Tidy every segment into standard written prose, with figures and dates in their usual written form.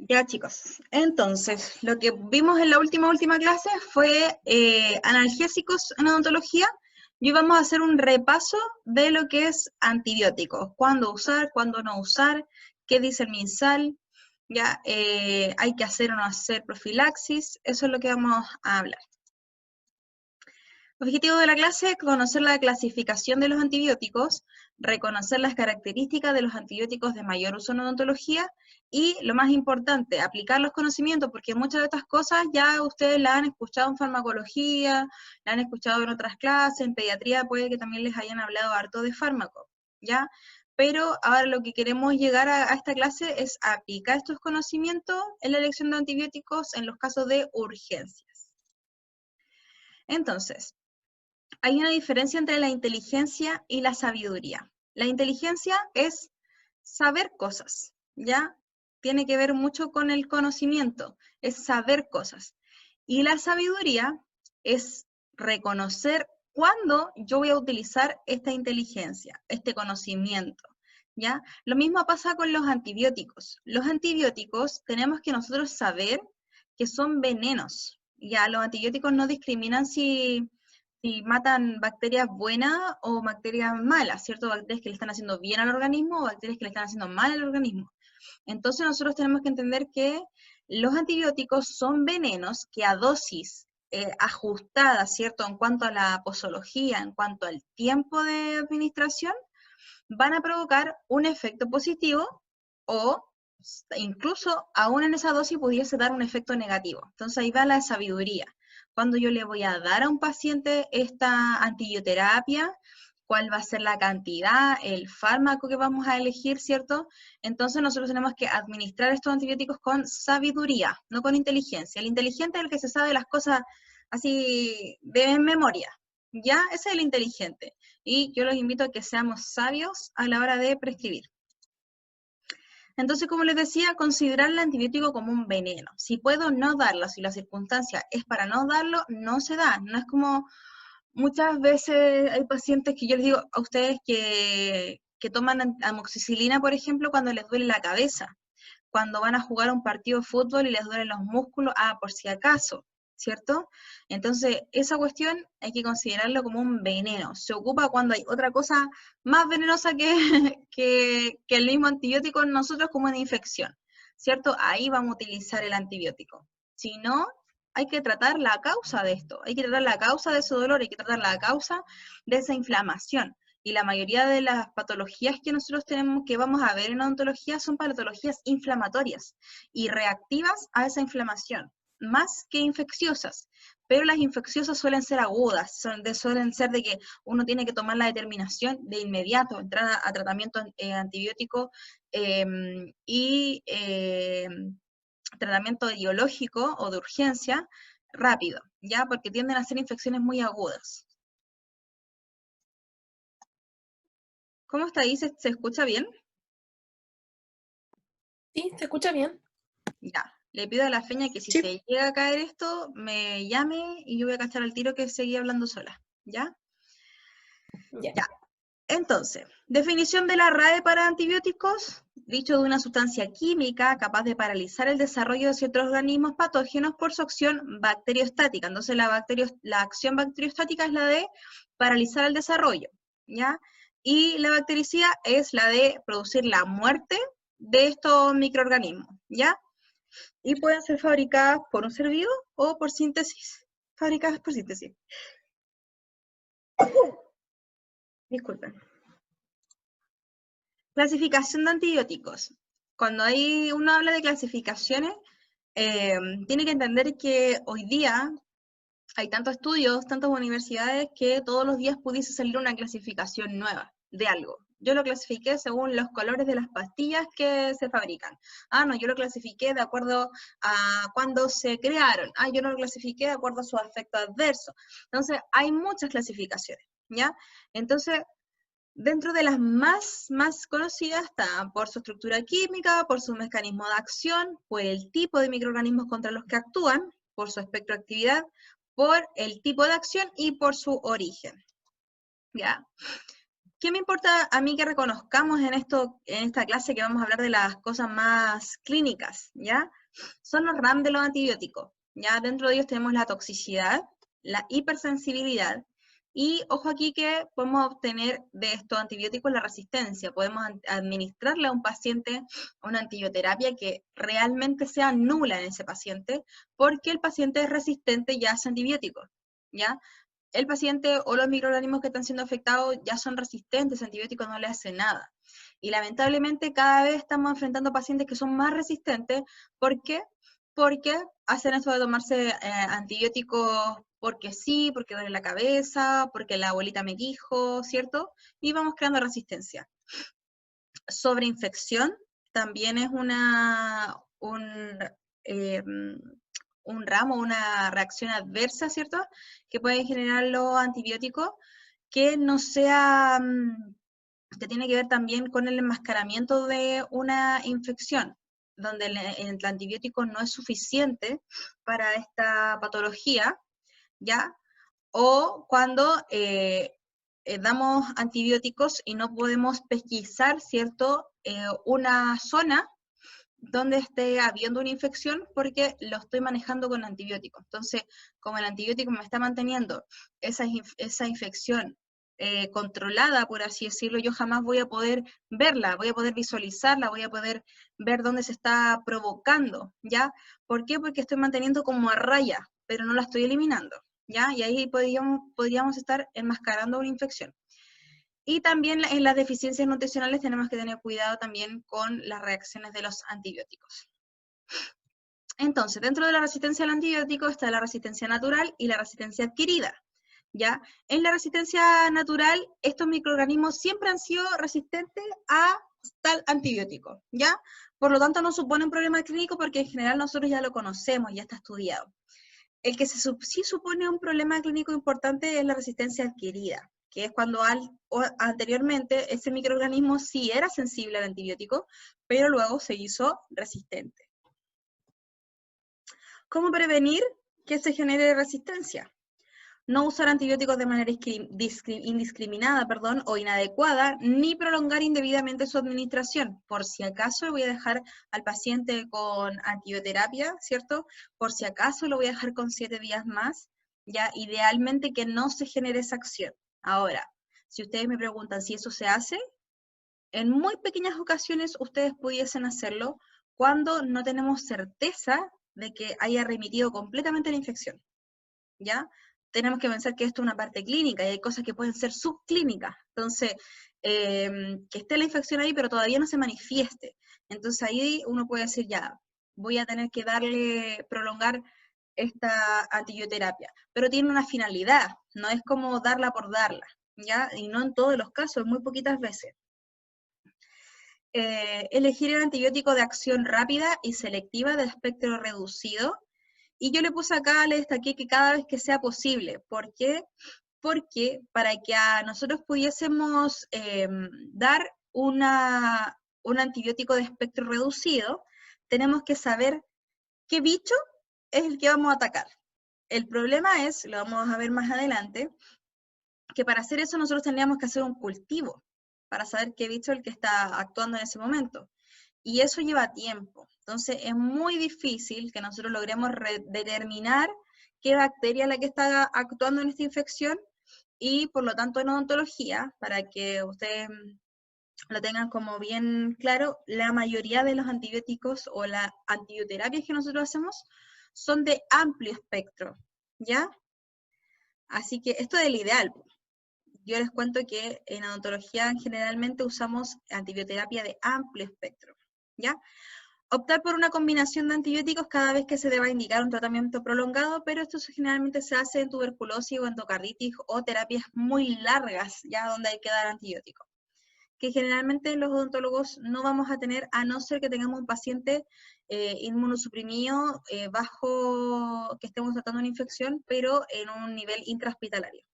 Ya chicos, entonces, lo que vimos en la última clase fue analgésicos en odontología, y hoy vamos a hacer un repaso de lo que es antibióticos, cuándo usar, cuándo no usar, qué dice el MinSal, ya hay que hacer o no hacer profilaxis, eso es lo que vamos a hablar. Objetivo de la clase: conocer la clasificación de los antibióticos, reconocer las características de los antibióticos de mayor uso en odontología y, lo más importante, aplicar los conocimientos, porque muchas de estas cosas ya ustedes las han escuchado en farmacología, las han escuchado en otras clases, en pediatría puede que también les hayan hablado harto de fármaco, ¿ya? Pero ahora lo que queremos llegar a esta clase es aplicar estos conocimientos en la elección de antibióticos en los casos de urgencias. Entonces, hay una diferencia entre la inteligencia y la sabiduría. La inteligencia es saber cosas, ¿ya? Tiene que ver mucho con el conocimiento, es saber cosas. Y la sabiduría es reconocer cuándo yo voy a utilizar esta inteligencia, este conocimiento, ¿ya? Lo mismo pasa con los antibióticos. Los antibióticos tenemos que nosotros saber que son venenos, ¿ya? Los antibióticos no discriminan si matan bacterias buenas o bacterias malas, ¿cierto? Bacterias que le están haciendo bien al organismo o bacterias que le están haciendo mal al organismo. Entonces nosotros tenemos que entender que los antibióticos son venenos que a dosis ajustada, ¿cierto? En cuanto a la posología, en cuanto al tiempo de administración, van a provocar un efecto positivo o incluso aún en esa dosis pudiese dar un efecto negativo. Entonces ahí va la sabiduría. Cuando yo le voy a dar a un paciente esta antibioterapia, cuál va a ser la cantidad, el fármaco que vamos a elegir, ¿cierto? Entonces nosotros tenemos que administrar estos antibióticos con sabiduría, no con inteligencia. El inteligente es el que se sabe las cosas así de memoria, ¿ya? Ese es el inteligente. Y yo los invito a que seamos sabios a la hora de prescribir. Entonces, como les decía, considerar el antibiótico como un veneno. Si puedo no darlo, si la circunstancia es para no darlo, no se da. No es como muchas veces hay pacientes que yo les digo a ustedes que toman amoxicilina, por ejemplo, cuando les duele la cabeza, cuando van a jugar un partido de fútbol y les duelen los músculos, por si acaso, ¿cierto? Entonces, esa cuestión hay que considerarlo como un veneno. Se ocupa cuando hay otra cosa más venenosa que, que el mismo antibiótico en nosotros, como una infección, ¿cierto? Ahí vamos a utilizar el antibiótico. Si no, hay que tratar la causa de esto, hay que tratar la causa de ese dolor, hay que tratar la causa de esa inflamación. Y la mayoría de las patologías que nosotros tenemos, que vamos a ver en odontología, son patologías inflamatorias y reactivas a esa inflamación, más que infecciosas. Pero las infecciosas suelen ser agudas, suelen ser de que uno tiene que tomar la determinación de inmediato, entrar a tratamiento antibiótico y tratamiento biológico o de urgencia rápido, ¿ya? Porque tienden a ser infecciones muy agudas. ¿Cómo está ahí? ¿Se escucha bien? Sí, se escucha bien. Ya. Le pido a la Feña que si Sí. se llega a caer esto, me llame y yo voy a cachar al tiro que seguí hablando sola, ¿ya? Ya. Ya. Entonces, definición de la RAE para antibióticos: dicho de una sustancia química capaz de paralizar el desarrollo de ciertos organismos patógenos por su acción bacteriostática. Entonces, la acción bacteriostática es la de paralizar el desarrollo, ¿ya? Y la bactericida es la de producir la muerte de estos microorganismos, ¿ya? Y pueden ser fabricadas por un ser vivo o por síntesis. Fabricadas por síntesis. Disculpen. Clasificación de antibióticos. Cuando uno habla de clasificaciones, tiene que entender que hoy día hay tantos estudios, tantas universidades, que todos los días pudiese salir una clasificación nueva de algo. Yo lo clasifiqué según los colores de las pastillas que se fabrican. No, yo lo clasifiqué de acuerdo a cuándo se crearon. Yo no lo clasifiqué de acuerdo a su efecto adverso. Entonces, hay muchas clasificaciones, ¿ya? Entonces, dentro de las más conocidas está por su estructura química, por su mecanismo de acción, por el tipo de microorganismos contra los que actúan, por su espectro de actividad, por el tipo de acción y por su origen. ¿Ya? ¿Qué me importa a mí que reconozcamos en esta clase que vamos a hablar de las cosas más clínicas, ¿ya? Son los RAM de los antibióticos, ¿ya? Dentro de ellos tenemos la toxicidad, la hipersensibilidad, y ojo aquí que podemos obtener de estos antibióticos la resistencia. Podemos administrarle a un paciente una antibioterapia que realmente sea nula en ese paciente, porque el paciente es resistente ya a ese antibiótico, ¿ya? El paciente o los microorganismos que están siendo afectados ya son resistentes, el antibiótico no le hace nada. Y lamentablemente cada vez estamos enfrentando pacientes que son más resistentes. ¿Por qué? Porque hacen esto de tomarse antibióticos porque sí, porque duele la cabeza, porque la abuelita me dijo, ¿cierto? Y vamos creando resistencia. Sobreinfección también es un ramo, una reacción adversa, ¿cierto? Que pueden generar los antibióticos, que no sea, que tiene que ver también con el enmascaramiento de una infección, donde el antibiótico no es suficiente para esta patología, ¿ya? O cuando damos antibióticos y no podemos pesquisar, ¿cierto? Una zona donde esté habiendo una infección porque lo estoy manejando con antibióticos. Entonces, como el antibiótico me está manteniendo esa infección controlada, por así decirlo, yo jamás voy a poder verla, voy a poder visualizarla, voy a poder ver dónde se está provocando, ¿ya? ¿Por qué? Porque estoy manteniendo como a raya, pero no la estoy eliminando, ¿ya? Y ahí podríamos estar enmascarando una infección. Y también en las deficiencias nutricionales tenemos que tener cuidado también con las reacciones de los antibióticos. Entonces, dentro de la resistencia al antibiótico está la resistencia natural y la resistencia adquirida, ¿ya? En la resistencia natural, estos microorganismos siempre han sido resistentes a tal antibiótico, ¿ya? Por lo tanto, no supone un problema clínico porque en general nosotros ya lo conocemos, ya está estudiado. El que sí supone un problema clínico importante es la resistencia adquirida, que es cuando anteriormente ese microorganismo sí era sensible al antibiótico, pero luego se hizo resistente. ¿Cómo prevenir que se genere resistencia? No usar antibióticos de manera indiscriminada, o inadecuada, ni prolongar indebidamente su administración. Por si acaso voy a dejar al paciente con antibioterapia, ¿cierto? Por si acaso lo voy a dejar con 7 días más, ya idealmente que no se genere esa acción. Ahora, si ustedes me preguntan si eso se hace, en muy pequeñas ocasiones ustedes pudiesen hacerlo cuando no tenemos certeza de que haya remitido completamente la infección, ¿ya? Tenemos que pensar que esto es una parte clínica y hay cosas que pueden ser subclínicas. Entonces, que esté la infección ahí, pero todavía no se manifieste. Entonces ahí uno puede decir, ya, voy a tener que prolongar esta antibioterapia. Pero tiene una finalidad, no es como darla por darla, ¿ya? Y no en todos los casos, muy poquitas veces. Elegir el antibiótico de acción rápida y selectiva de espectro reducido. Y yo le puse acá, le destaqué que cada vez que sea posible. ¿Por qué? Porque para que a nosotros pudiésemos dar un antibiótico de espectro reducido, tenemos que saber qué bicho es el que vamos a atacar. El problema es, lo vamos a ver más adelante, que para hacer eso nosotros tendríamos que hacer un cultivo para saber qué bicho es el que está actuando en ese momento. Y eso lleva tiempo. Entonces es muy difícil que nosotros logremos determinar qué bacteria es la que está actuando en esta infección, y por lo tanto en odontología, para que ustedes lo tengan como bien claro, la mayoría de los antibióticos o las antibioterapias que nosotros hacemos son de amplio espectro, ¿ya? Así que esto es el ideal. Yo les cuento que en odontología generalmente usamos antibioterapia de amplio espectro, ¿ya? Optar por una combinación de antibióticos cada vez que se deba indicar un tratamiento prolongado, pero esto generalmente se hace en tuberculosis o endocarditis o terapias muy largas, ya donde hay que dar antibióticos, que generalmente los odontólogos no vamos a tener, a no ser que tengamos un paciente inmunosuprimido bajo, que estemos tratando una infección, pero en un nivel intrahospitalario,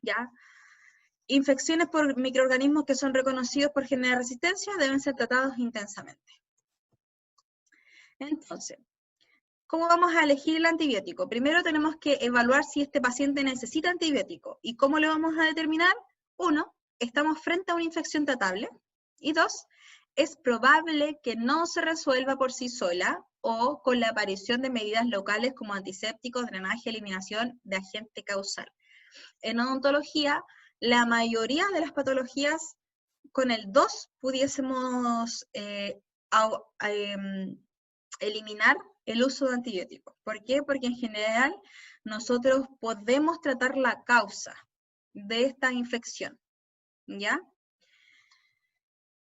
¿ya? Infecciones por microorganismos que son reconocidos por generar resistencia deben ser tratados intensamente. Entonces, ¿cómo vamos a elegir el antibiótico? Primero tenemos que evaluar si este paciente necesita antibiótico. ¿Y cómo lo vamos a determinar? Uno, estamos frente a una infección tratable. Y 2, es probable que no se resuelva por sí sola o con la aparición de medidas locales como antisépticos, drenaje, eliminación de agente causal. En odontología, la mayoría de las patologías con el 2 pudiésemos eliminar el uso de antibióticos. ¿Por qué? Porque en general nosotros podemos tratar la causa de esta infección, ¿ya?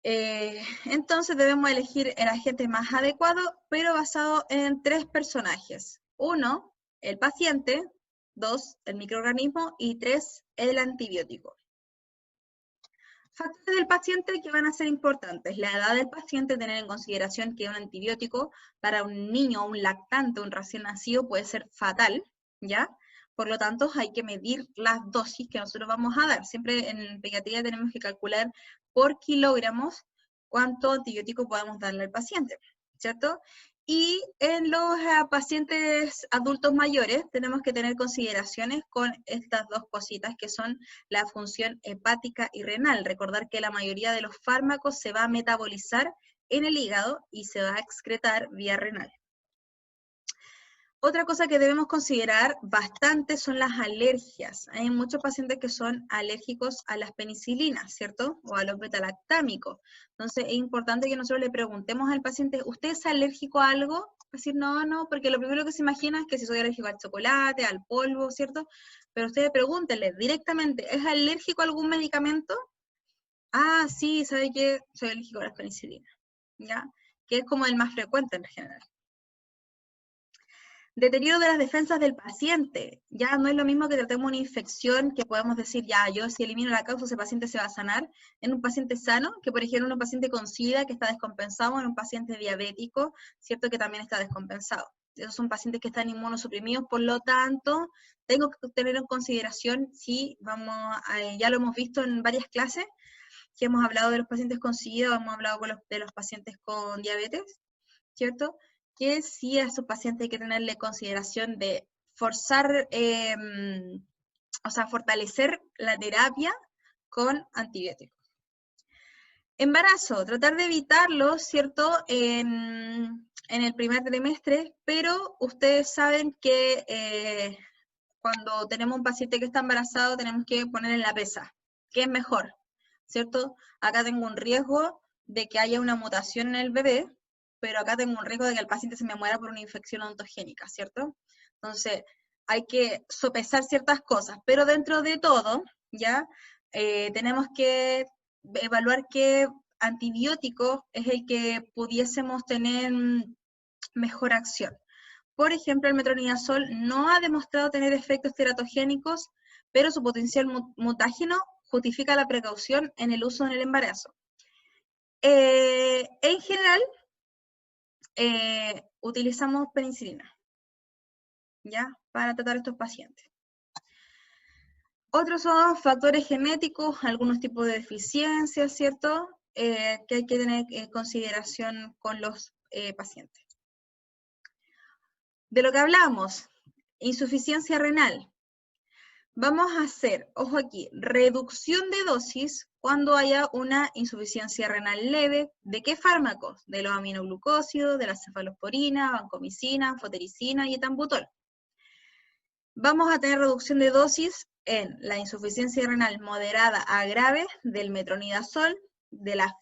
Entonces debemos elegir el agente más adecuado, pero basado en 3 personajes. 1, el paciente; 2, el microorganismo; y 3, el antibiótico. Factores del paciente que van a ser importantes. La edad del paciente, tener en consideración que un antibiótico para un niño, un lactante, un recién nacido puede ser fatal, ¿ya? Por lo tanto, hay que medir las dosis que nosotros vamos a dar. Siempre en pediatría tenemos que calcular por kilogramos cuánto antibiótico podemos darle al paciente, ¿cierto? Y en los pacientes adultos mayores tenemos que tener consideraciones con estas 2 cositas que son la función hepática y renal. Recordar que la mayoría de los fármacos se va a metabolizar en el hígado y se va a excretar vía renal. Otra cosa que debemos considerar bastante son las alergias. Hay muchos pacientes que son alérgicos a las penicilinas, ¿cierto? O a los betalactámicos. Entonces es importante que nosotros le preguntemos al paciente, ¿usted es alérgico a algo? Decir, no, porque lo primero que se imagina es que si soy alérgico al chocolate, al polvo, ¿cierto? Pero ustedes pregúntenle directamente, ¿es alérgico a algún medicamento? Ah, sí, ¿sabe qué? Soy alérgico a las penicilinas, ¿ya? Que es como el más frecuente en general. Deterioro de las defensas del paciente. Ya no es lo mismo que tratemos una infección que podemos decir, ya, yo si elimino la causa, ese paciente se va a sanar, en un paciente sano, que por ejemplo en un paciente con SIDA que está descompensado, en un paciente diabético, cierto que también está descompensado. Esos son pacientes que están inmunosuprimidos, por lo tanto, tengo que tener en consideración si ya lo hemos visto en varias clases, que hemos hablado de los pacientes con SIDA, hemos hablado de los pacientes con diabetes, ¿cierto? Que sí a esos pacientes hay que tenerle consideración de forzar, fortalecer la terapia con antibióticos. Embarazo, tratar de evitarlo, ¿cierto? En el primer trimestre, pero ustedes saben que cuando tenemos un paciente que está embarazado tenemos que poner en la pesa, ¿qué es mejor? ¿Cierto? Acá tengo un riesgo de que haya una mutación en el bebé, pero acá tengo un riesgo de que el paciente se me muera por una infección odontogénica, ¿cierto? Entonces, hay que sopesar ciertas cosas, pero dentro de todo, ¿ya? Tenemos que evaluar qué antibiótico es el que pudiésemos tener mejor acción. Por ejemplo, el metronidazol no ha demostrado tener efectos teratogénicos, pero su potencial mutágeno justifica la precaución en el uso en el embarazo. En general, utilizamos penicilina, ¿ya? Para tratar a estos pacientes. Otros son factores genéticos, algunos tipos de deficiencias, ¿cierto? Que hay que tener en consideración con los pacientes. De lo que hablamos, insuficiencia renal. Vamos a hacer, ojo aquí, reducción de dosis cuando haya una insuficiencia renal leve. ¿De qué fármacos? De los aminoglucósidos, de la cefalosporina, vancomicina, anfotericina y etambutol. Vamos a tener reducción de dosis en la insuficiencia renal moderada a grave del metronidazol, de la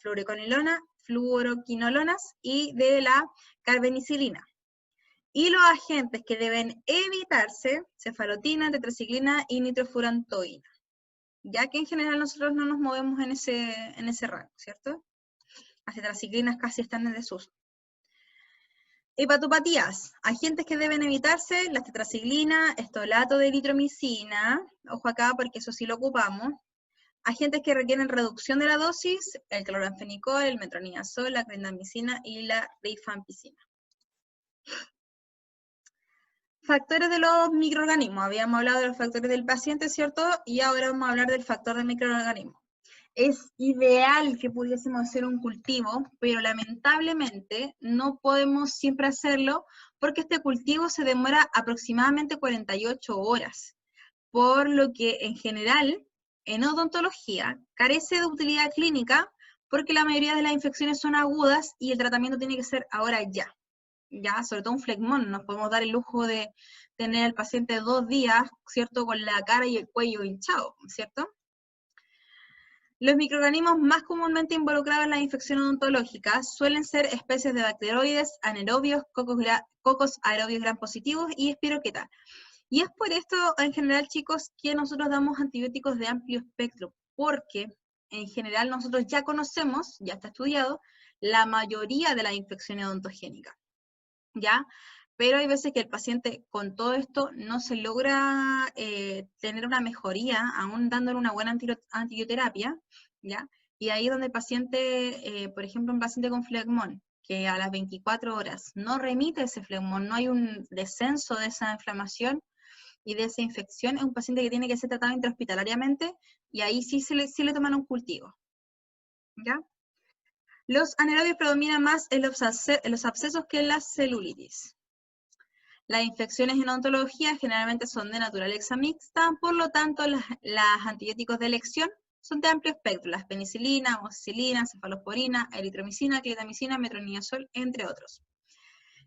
fluoroquinolonas y de la carbenicilina. Y los agentes que deben evitarse, cefalotina, tetraciclina y nitrofurantoína. Ya que en general nosotros no nos movemos en ese rango, ¿cierto? Las tetraciclinas casi están en desuso. Hepatopatías, agentes que deben evitarse, la tetraciclina, estolato de eritromicina, ojo acá porque eso sí lo ocupamos. Agentes que requieren reducción de la dosis, el cloranfenicol, el metronidazol, la clindamicina y la rifampicina. Factores de los microorganismos. Habíamos hablado de los factores del paciente, ¿cierto? Y ahora vamos a hablar del factor del microorganismo. Es ideal que pudiésemos hacer un cultivo, pero lamentablemente no podemos siempre hacerlo porque este cultivo se demora aproximadamente 48 horas. Por lo que en general en odontología carece de utilidad clínica porque la mayoría de las infecciones son agudas y el tratamiento tiene que ser ahora ya. Ya, sobre todo un flegmón, nos podemos dar el lujo de tener al paciente 2 días, ¿cierto? Con la cara y el cuello hinchado, ¿cierto? Los microorganismos más comúnmente involucrados en las infecciones odontológicas suelen ser especies de bacteroides, anaerobios, cocos aerobios gram positivos y espiroqueta. Y es por esto, en general, chicos, que nosotros damos antibióticos de amplio espectro, porque en general nosotros ya conocemos, ya está estudiado, la mayoría de las infecciones odontogénicas, ¿ya? Pero hay veces que el paciente con todo esto no se logra tener una mejoría, aún dándole una buena antibioterapia, ¿ya? Y ahí donde el paciente, por ejemplo, un paciente con flegmón, que a las 24 horas no remite ese flegmón, no hay un descenso de esa inflamación y de esa infección, es un paciente que tiene que ser tratado intrahospitalariamente y ahí sí le toman un cultivo, ¿ya? Los anaerobios predominan más en los abscesos que en la celulitis. Las infecciones en odontología generalmente son de naturaleza mixta, por lo tanto, los antibióticos de elección son de amplio espectro, las penicilina, amoxicilina, cefalosporina, eritromicina, clindamicina, metronidazol, entre otros.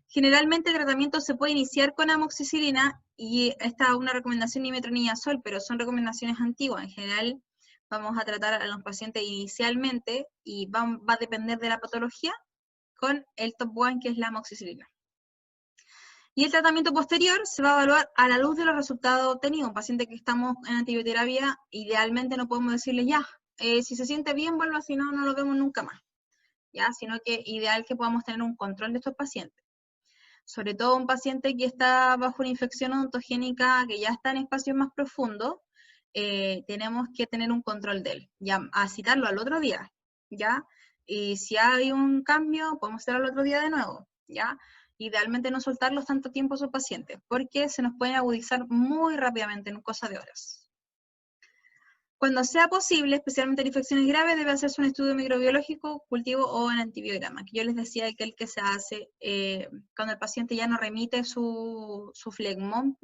Generalmente el tratamiento se puede iniciar con amoxicilina y esta es una recomendación de metronidazol, pero son recomendaciones antiguas. En general vamos a tratar a los pacientes inicialmente y va a depender de la patología con el top one, que es la amoxicilina. Y el tratamiento posterior se va a evaluar a la luz de los resultados obtenidos. Un paciente que estamos en antibioterapia, idealmente no podemos decirle ya, si se siente bien, vuelva, si no, no lo vemos nunca más. ¿Ya? Sino que ideal que podamos tener un control de estos pacientes. Sobre todo un paciente que está bajo una infección odontogénica, que ya está en espacios más profundos, tenemos que tener un control de él, ya a citarlo al otro día, ¿ya? Y si hay un cambio, podemos hacerlo al otro día de nuevo, ¿ya? Idealmente no soltarlos tanto tiempo a esos pacientes, porque se nos pueden agudizar muy rápidamente en cosa de horas. Cuando sea posible, especialmente en infecciones graves, debe hacerse un estudio microbiológico, cultivo o en antibiograma, que yo les decía que el que se hace cuando el paciente ya no remite su flegmón,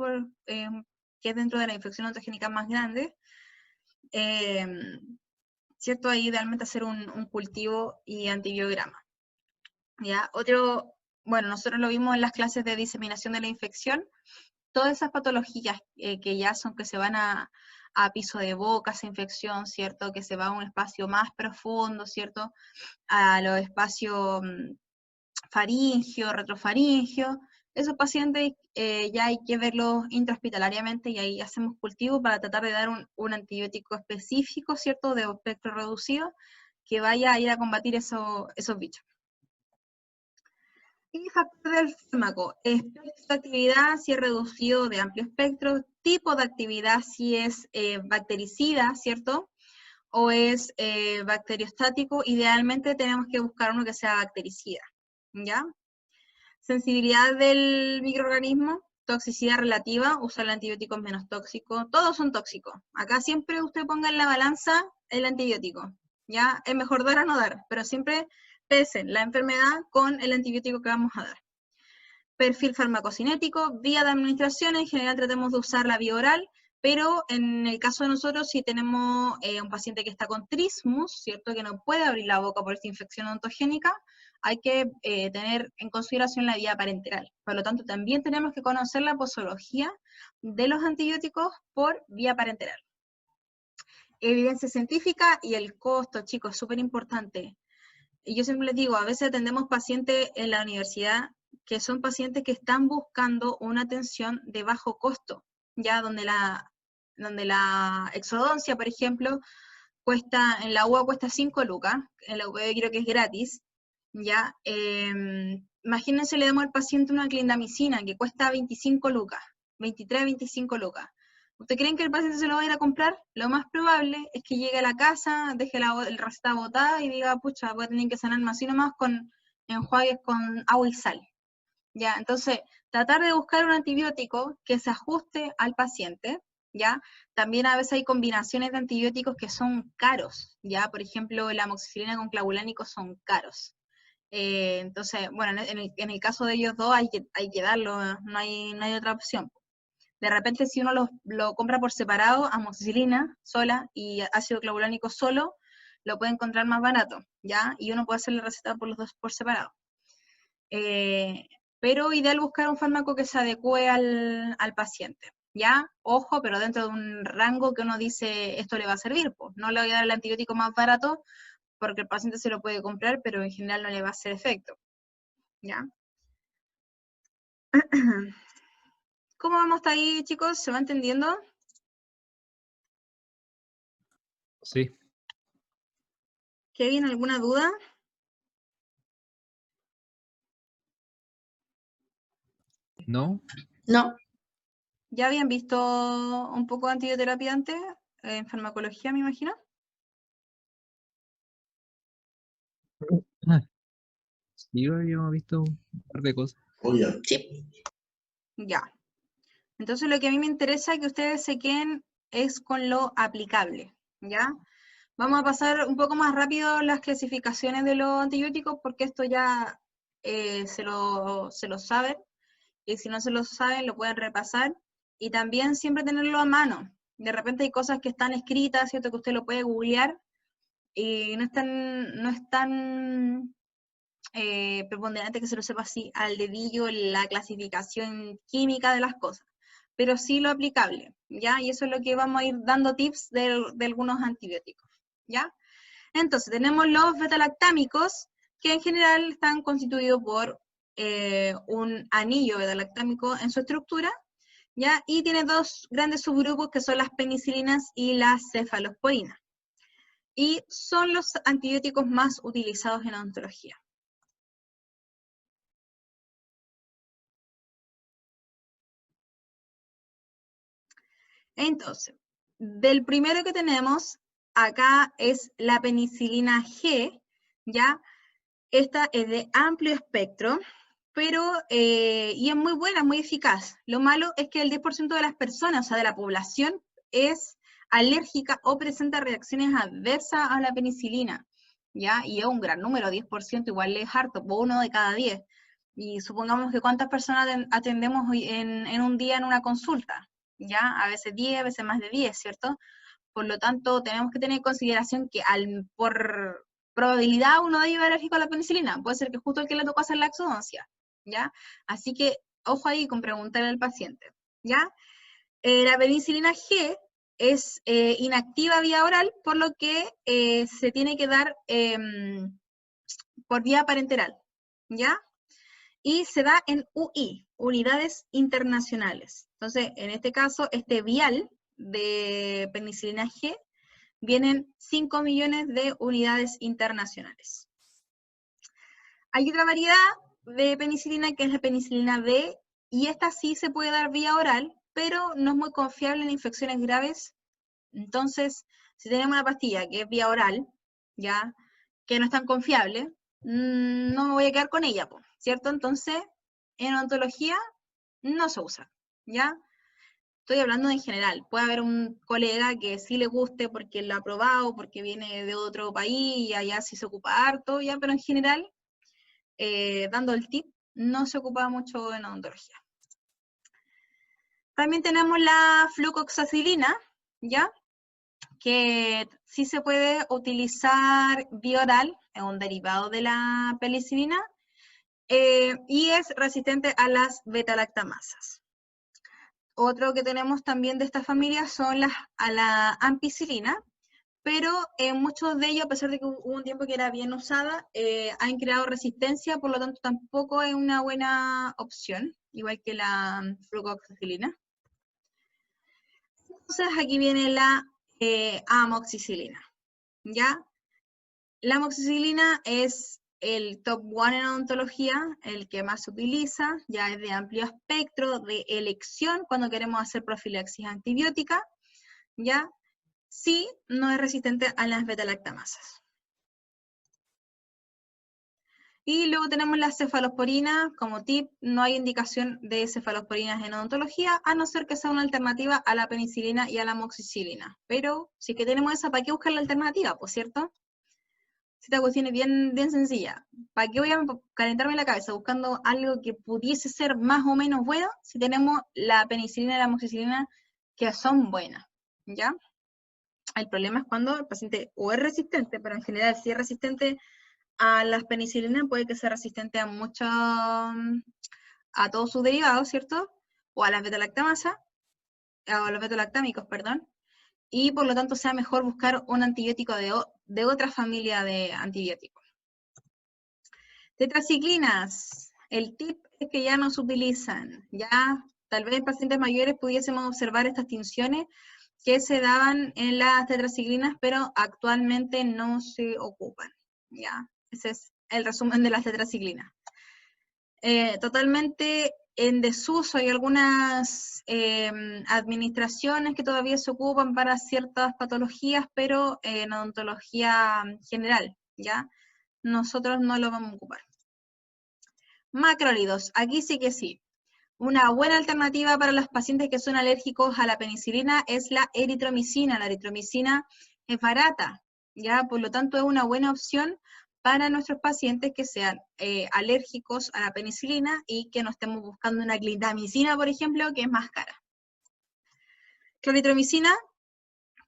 que es dentro de la infección odontogénica más grande, ¿cierto? Ahí idealmente hacer un cultivo y antibiograma. ¿Ya? Bueno, nosotros lo vimos en las clases de diseminación de la infección, todas esas patologías que ya son que se van a piso de boca, esa infección, ¿cierto? Que se va a un espacio más profundo, ¿cierto? A los espacios faringio, retrofaringio. Esos pacientes ya hay que verlos intrahospitalariamente y ahí hacemos cultivo para tratar de dar un antibiótico específico, ¿cierto? De espectro reducido, que vaya a ir a combatir esos bichos. Y factor del fármaco, espectro de actividad si es reducido de amplio espectro, tipo de actividad si es bactericida, ¿cierto? O es bacteriostático, idealmente tenemos que buscar uno que sea bactericida, ¿ya? Sensibilidad del microorganismo, toxicidad relativa, usar el antibiótico menos tóxico, todos son tóxicos. Acá siempre usted ponga en la balanza el antibiótico, ¿ya? Es mejor dar a no dar, pero siempre pesen la enfermedad con el antibiótico que vamos a dar. Perfil farmacocinético, vía de administración, en general tratemos de usar la vía oral, pero en el caso de nosotros, si tenemos un paciente que está con trismus, ¿cierto? Que no puede abrir la boca por esta infección odontogénica, hay que tener en consideración la vía parenteral. Por lo tanto, también tenemos que conocer la posología de los antibióticos por vía parenteral. Evidencia científica y el costo, chicos, es súper importante. Y yo siempre les digo, a veces atendemos pacientes en la universidad que son pacientes que están buscando una atención de bajo costo, ya donde la exodoncia, por ejemplo, cuesta, en la UA cuesta 5 lucas, en la UPB creo que es gratis, ya. Imagínense, le damos al paciente una clindamicina que cuesta 25 lucas, 23, 25 lucas. ¿Ustedes creen que el paciente se lo va a ir a comprar? Lo más probable es que llegue a la casa, deje el receta botada y diga, pucha, voy a tener que sanarme así nomás con enjuagues con agua y sal. ¿Ya? Entonces, tratar de buscar un antibiótico que se ajuste al paciente, ¿ya? También a veces hay combinaciones de antibióticos que son caros, ¿ya? Por ejemplo, la amoxicilina con clavulánico son caros. Entonces, bueno, en el caso de ellos dos hay que darlo, no hay otra opción. De repente, si uno lo compra por separado, amoxicilina sola y ácido clavulánico solo, lo puede encontrar más barato, ¿ya? Y uno puede hacer la receta por los dos por separado. Pero ideal buscar un fármaco que se adecue al paciente, ¿ya? Ojo, pero dentro de un rango que uno dice, esto le va a servir, pues. No le voy a dar el antibiótico más barato, porque el paciente se lo puede comprar, pero en general no le va a hacer efecto, ¿ya? ¿Cómo vamos hasta ahí, chicos? ¿Se va entendiendo? Sí. ¿Kevin, alguna duda? ¿No? No. ¿Ya habían visto un poco de antibioterapia antes? En farmacología, me imagino. Sí, habíamos visto un par de cosas. Sí. Ya. Entonces lo que a mí me interesa que ustedes se queden es con lo aplicable, ¿ya? Vamos a pasar un poco más rápido las clasificaciones de los antibióticos porque esto ya se lo saben, y si no se lo saben lo pueden repasar, y también siempre tenerlo a mano. De repente hay cosas que están escritas, ¿cierto? Que usted lo puede googlear, y no es tan preponderante que se lo sepa así al dedillo la clasificación química de las cosas, pero sí lo aplicable, ¿ya? Y eso es lo que vamos a ir dando tips de algunos antibióticos, ¿ya? Entonces, tenemos los betalactámicos, que en general están constituidos por un anillo betalactámico en su estructura, ¿ya? Y tiene dos grandes subgrupos que son las penicilinas y las cefalosporinas. Y son los antibióticos más utilizados en odontología. Entonces, del primero que tenemos acá es la penicilina G, ¿ya? Esta es de amplio espectro, pero, y es muy buena, muy eficaz. Lo malo es que el 10% de las personas, o sea, de la población, es alérgica o presenta reacciones adversas a la penicilina, ¿ya? Y es un gran número, 10% igual es harto, 1 de cada 10. Y supongamos que cuántas personas atendemos en un día en una consulta, ¿ya? A veces 10, a veces más de 10, ¿cierto? Por lo tanto, tenemos que tener en consideración que por probabilidad uno de ellos es alérgico a la penicilina. Puede ser que justo el que le tocó hacer la exodoncia, ¿ya? Así que, ojo ahí con preguntarle al paciente, ¿ya? La penicilina G es inactiva vía oral, por lo que se tiene que dar por vía parenteral, ¿ya? Y se da en UI, unidades internacionales. Entonces, en este caso, este vial de penicilina G vienen 5 millones de unidades internacionales. Hay otra variedad de penicilina que es la penicilina B, y esta sí se puede dar vía oral, pero no es muy confiable en infecciones graves. Entonces, si tenemos una pastilla que es vía oral, ya, que no es tan confiable, no me voy a quedar con ella, ¿cierto? Entonces, en odontología no se usa, ¿ya? Estoy hablando en general. Puede haber un colega que sí le guste porque lo ha probado, porque viene de otro país y allá sí se ocupa harto, ya, pero en general, dando el tip, no se ocupa mucho en odontología. También tenemos la flucoxacilina, ¿ya? Que sí se puede utilizar vía oral, es un derivado de la penicilina, y es resistente a las beta-lactamasas. Otro que tenemos también de esta familia son a la ampicilina, pero muchos de ellos, a pesar de que hubo un tiempo que era bien usada, han creado resistencia, por lo tanto tampoco es una buena opción, igual que la flucoxacilina. Entonces aquí viene la amoxicilina, ¿ya? La amoxicilina es el top one en odontología, el que más se utiliza, ya es de amplio espectro de elección cuando queremos hacer profilaxis antibiótica, ya sí no es resistente a las beta-lactamasas. Y luego tenemos la cefalosporina, como tip, no hay indicación de cefalosporinas en odontología, a no ser que sea una alternativa a la penicilina y a la amoxicilina. Pero si que tenemos esa, ¿para qué buscar la alternativa? Pues, ¿cierto? Esta cuestión es bien, bien sencilla. ¿Para qué voy a calentarme la cabeza buscando algo que pudiese ser más o menos bueno si tenemos la penicilina y la amoxicilina que son buenas? ¿Ya? El problema es cuando el paciente o es resistente, pero en general si es resistente a las penicilinas puede que sea resistente a mucho, a todos sus derivados, ¿cierto? O a las beta-lactamasa, o a los beta-lactámicos, perdón, y por lo tanto sea mejor buscar un antibiótico de otra familia de antibióticos. Tetraciclinas, el tip es que ya no se utilizan, ya tal vez en pacientes mayores pudiésemos observar estas tinciones que se daban en las tetraciclinas, pero actualmente no se ocupan, ya. Ese es el resumen de las tetraciclinas. Totalmente en desuso, hay algunas administraciones que todavía se ocupan para ciertas patologías, pero en odontología general, ¿ya? Nosotros no lo vamos a ocupar. Macrólidos, aquí sí que sí. Una buena alternativa para los pacientes que son alérgicos a la penicilina es la eritromicina. La eritromicina es barata, ¿ya? Por lo tanto es una buena opción para nuestros pacientes que sean alérgicos a la penicilina y que no estemos buscando una clindamicina, por ejemplo, que es más cara. Cloritromicina,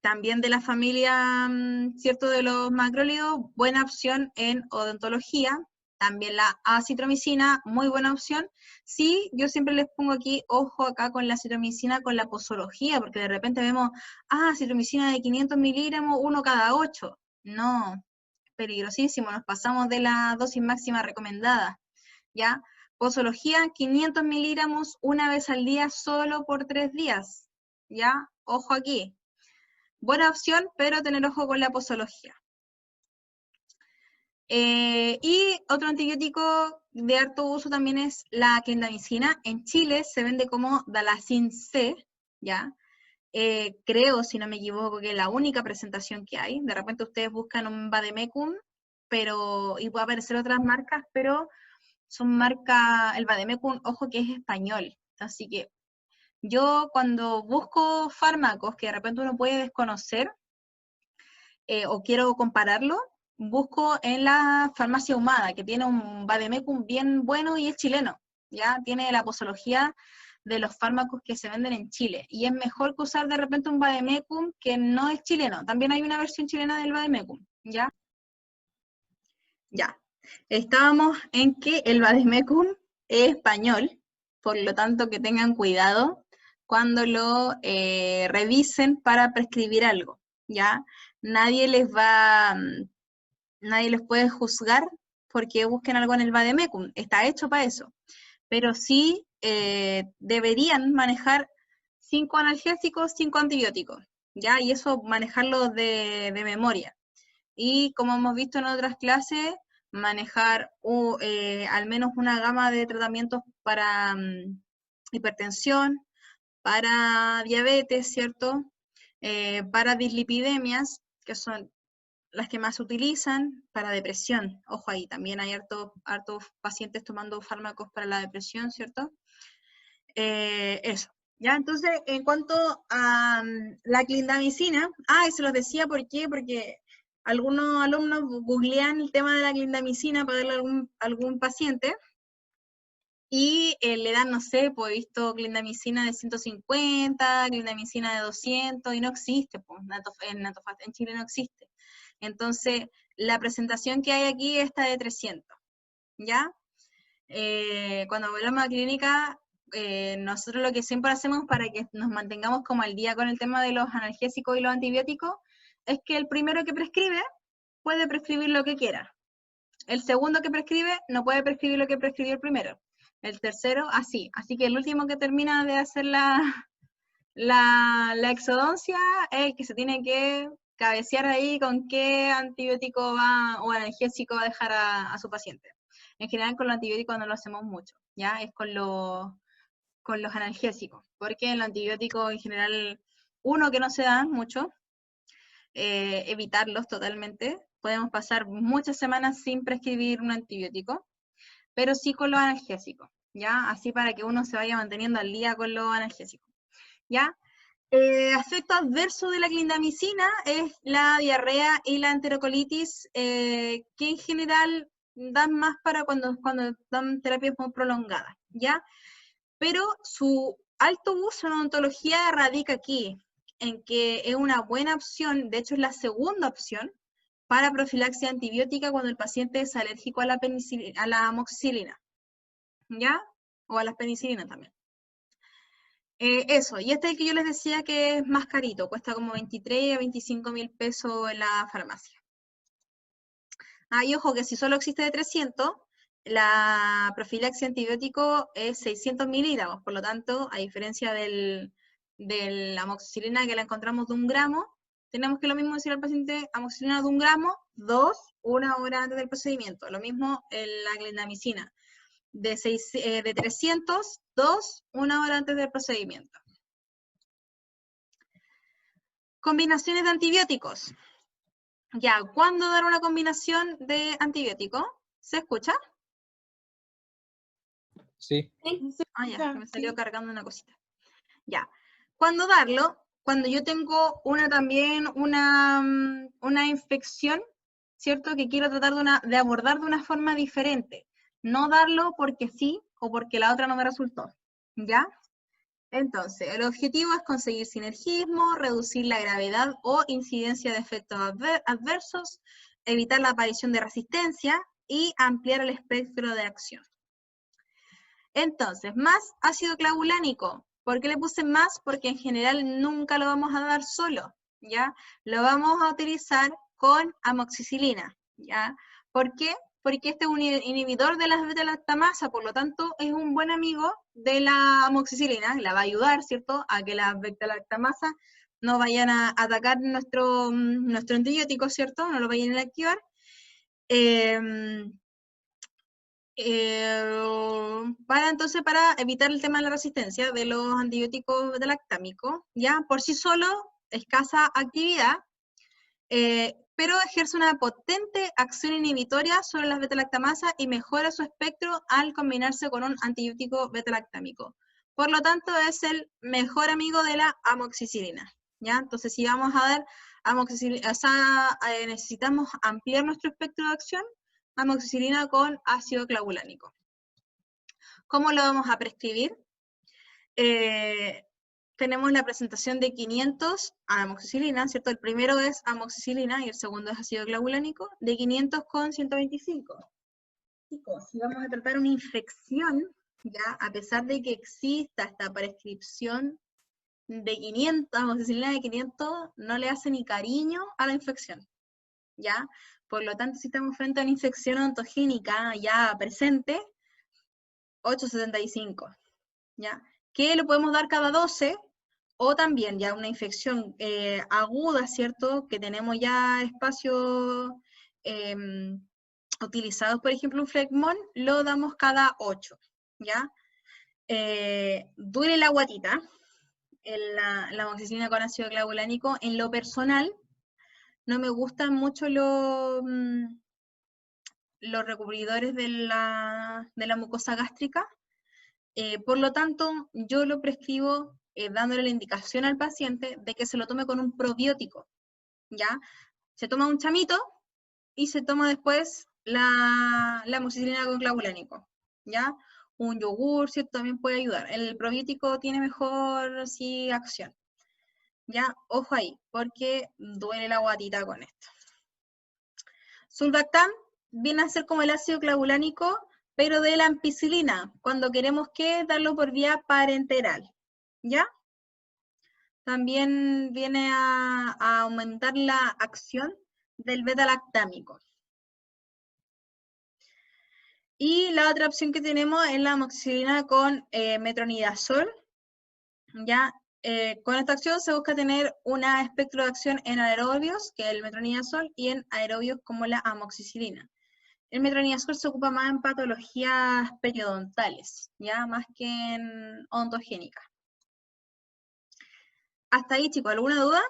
también de la familia, ¿cierto?, de los macrólidos, buena opción en odontología. También la acitromicina, muy buena opción. Sí, yo siempre les pongo aquí, ojo acá con la acitromicina, con la posología, porque de repente vemos, acitromicina de 500 miligramos, 1 cada 8. No, peligrosísimo, nos pasamos de la dosis máxima recomendada, ¿ya? Posología, 500 miligramos una vez al día, solo por 3 días, ¿ya? Ojo aquí. Buena opción, pero tener ojo con la posología. Y otro antibiótico de harto uso también es la clindamicina. En Chile se vende como Dalacin C, ¿ya? Creo, si no me equivoco, que es la única presentación que hay. De repente ustedes buscan un Vademecum, y puede aparecer otras marcas, pero son marcas, el Vademecum, ojo que es español. Así que yo cuando busco fármacos que de repente uno puede desconocer, o quiero compararlo, busco en la farmacia Humada, que tiene un Vademecum bien bueno y es chileno, ¿ya? Tiene la posología de los fármacos que se venden en Chile, y es mejor que usar de repente un Vademecum que no es chileno. También hay una versión chilena del Vademecum, ¿ya? Ya. Estábamos en que el Vademecum es español, por lo tanto que tengan cuidado cuando lo revisen para prescribir algo, ¿ya? Nadie les puede juzgar porque busquen algo en el Vademecum, está hecho para eso, pero sí deberían manejar 5 analgésicos, 5 antibióticos, ¿ya? Y eso manejarlo de memoria. Y como hemos visto en otras clases, manejar al menos una gama de tratamientos para hipertensión, para diabetes, ¿cierto? Para dislipidemias, que son las que más se utilizan, para depresión. Ojo ahí, también hay hartos pacientes tomando fármacos para la depresión, ¿cierto? Eso. Ya, entonces, en cuanto a la clindamicina, y se los decía, ¿por qué? Porque algunos alumnos googlean el tema de la clindamicina para darle a algún paciente, y le dan, no sé, pues he visto clindamicina de 150, clindamicina de 200, y no existe, pues, en Chile no existe. Entonces, la presentación que hay aquí es esta de 300, ¿ya? Cuando volvemos a clínica, nosotros lo que siempre hacemos para que nos mantengamos como al día con el tema de los analgésicos y los antibióticos, es que el primero que prescribe puede prescribir lo que quiera. El segundo que prescribe no puede prescribir lo que prescribió el primero. El tercero, así. Así que el último que termina de hacer la exodoncia es el que se tiene que cabecear ahí con qué antibiótico o analgésico va a dejar a su paciente. En general con los antibióticos no lo hacemos mucho, ¿ya? Es con los analgésicos, porque el antibiótico en general, uno que no se da mucho, evitarlos totalmente. Podemos pasar muchas semanas sin prescribir un antibiótico, pero sí con los analgésicos, ¿ya? Así para que uno se vaya manteniendo al día con los analgésicos, ¿ya? Efecto adverso de la clindamicina es la diarrea y la enterocolitis, que en general dan más para cuando dan terapias muy prolongadas, ¿ya? Pero su alto uso en odontología radica aquí, en que es una buena opción, de hecho es la segunda opción, para profilaxia antibiótica cuando el paciente es alérgico a la amoxicilina, ¿ya? O a las penicilinas también. Eso, y este es el que yo les decía que es más carito, cuesta como 23 a 25 mil pesos en la farmacia. Y ojo que si solo existe de 300, la profilaxia antibiótico es 600 miligramos, por lo tanto, a diferencia de la amoxicilina que la encontramos de 1 gramo, tenemos que lo mismo decir al paciente, amoxicilina de 1 gramo, 2, 1 hora antes del procedimiento. Lo mismo en la clindamicina, de 300, 2, 1 hora antes del procedimiento. Combinaciones de antibióticos. Ya, ¿cuándo dar una combinación de antibiótico? ¿Se escucha? Sí. Ya, que me salió cargando una cosita. Ya, ¿cuándo darlo? Cuando yo tengo también una infección, ¿cierto? Que quiero tratar de abordar de una forma diferente. No darlo porque sí o porque la otra no me resultó, ¿ya? Entonces, el objetivo es conseguir sinergismo, reducir la gravedad o incidencia de efectos adversos, evitar la aparición de resistencia y ampliar el espectro de acción. Entonces, más ácido clavulánico. ¿Por qué le puse más? Porque en general nunca lo vamos a dar solo, ¿ya? Lo vamos a utilizar con amoxicilina, ¿ya? ¿Por qué? Porque este es un inhibidor de las beta-lactamasa, por lo tanto, es un buen amigo de la amoxicilina, la va a ayudar, ¿cierto?, a que las beta-lactamasa no vayan a atacar nuestro antibiótico, ¿cierto?, no lo vayan a activar. Para evitar el tema de la resistencia de los antibióticos beta-lactámicos, ya por sí solo, escasa actividad, pero ejerce una potente acción inhibitoria sobre las beta-lactamasas y mejora su espectro al combinarse con un antibiótico beta-lactámico. Por lo tanto, es el mejor amigo de la amoxicilina, ¿ya? Entonces, si vamos a dar amoxicilina, necesitamos ampliar nuestro espectro de acción, amoxicilina con ácido clavulánico. ¿Cómo lo vamos a prescribir? Tenemos la presentación de 500 amoxicilina, ¿cierto? El primero es amoxicilina y el segundo es ácido clavulánico, de 500 con 125. Chicos, si vamos a tratar una infección, ya, a pesar de que exista esta prescripción de 500, amoxicilina de 500, no le hace ni cariño a la infección, ¿ya? Por lo tanto, si estamos frente a una infección ontogénica ya presente, 8,75, ¿ya? Que lo podemos dar cada 12, o también ya una infección aguda, ¿cierto? Que tenemos ya espacios utilizados, por ejemplo, un flegmón, lo damos cada 8, ¿ya? Duele la guatita, la amoxicilina con ácido clavulánico. En lo personal, no me gustan mucho los recubridores de la mucosa gástrica, por lo tanto, yo lo prescribo dándole la indicación al paciente de que se lo tome con un probiótico, ¿ya? Se toma un chamito y se toma después la amoxicilina con clavulánico, ¿ya? Un yogur, ¿cierto? También puede ayudar. El probiótico tiene mejor, sí, acción, ¿ya? Ojo ahí, porque duele la guatita con esto. Sulbactam viene a ser como el ácido clavulánico, pero de la ampicilina, cuando queremos darlo por vía parenteral, ¿ya? También viene a aumentar la acción del beta-lactámico. Y la otra opción que tenemos es la amoxicilina con metronidazol, ¿ya? Con esta acción se busca tener un espectro de acción en anaerobios, que es el metronidazol, y en aerobios como la amoxicilina. El metronidazol se ocupa más en patologías periodontales, ya más que en odontogénicas. Hasta ahí, chicos, ¿alguna duda?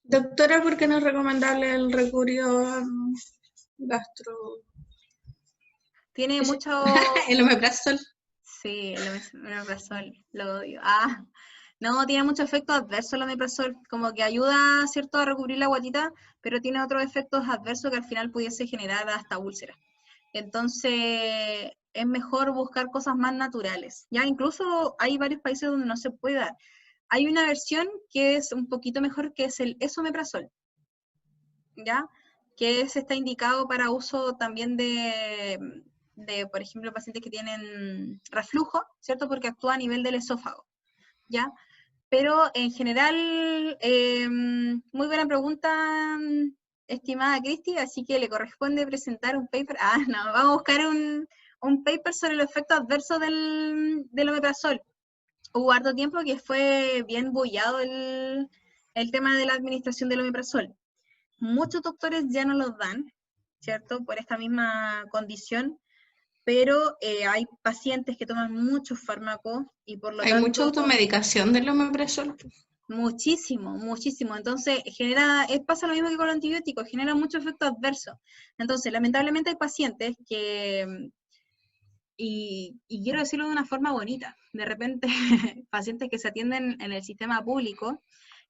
Doctora, ¿por qué no es recomendable el Recurio gastro? Tiene mucho... El omeprazol. Sí, el omeprazol, lo odio. Ah, no, tiene muchos efectos adversos el omeprazol, como que ayuda, ¿cierto?, a recubrir la guatita, pero tiene otros efectos adversos que al final pudiese generar hasta úlceras. Entonces, es mejor buscar cosas más naturales. Ya incluso hay varios países donde no se puede dar. Hay una versión que es un poquito mejor, que es el esomeprazol, ¿ya? Que está indicado para uso también de, por ejemplo, pacientes que tienen reflujo, ¿cierto? Porque actúa a nivel del esófago, ¿ya? Pero en general, muy buena pregunta, estimada Cristi, así que le corresponde presentar un paper. Ah, no, vamos a buscar un paper sobre los efectos adversos del omeprazol. Hubo harto tiempo que fue bien bullado el tema de la administración del omeprazol. Muchos doctores ya no los dan, ¿cierto? Por esta misma condición, pero hay pacientes que toman muchos fármacos y por lo Hay mucha tanto... automedicación del omeprazol. Muchísimo, muchísimo. Entonces, pasa lo mismo que con los antibióticos, genera muchos efectos adversos. Entonces, lamentablemente hay pacientes que, y quiero decirlo de una forma bonita, de repente, pacientes que se atienden en el sistema público,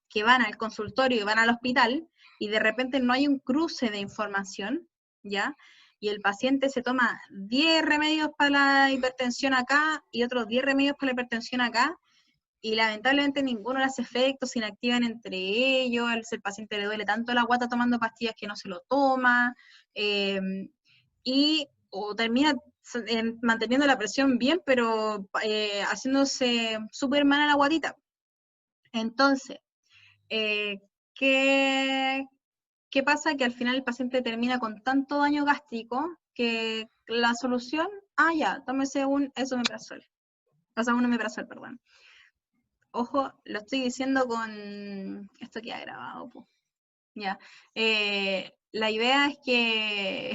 que van al consultorio y van al hospital, y de repente no hay un cruce de información, ¿ya? Y el paciente se toma 10 remedios para la hipertensión acá, y otros 10 remedios para la hipertensión acá, y lamentablemente ninguno le hace efecto, se inactivan entre ellos, el paciente le duele tanto la guata tomando pastillas que no se lo toma, o termina manteniendo la presión bien, pero haciéndose súper mal a la guatita. Entonces, ¿qué pasa? Que al final el paciente termina con tanto daño gástrico que la solución, ya, tómese un esomeprazol, un omeprazol, perdón. Ojo, lo estoy diciendo con esto que ha grabado, po. Ya. La idea es que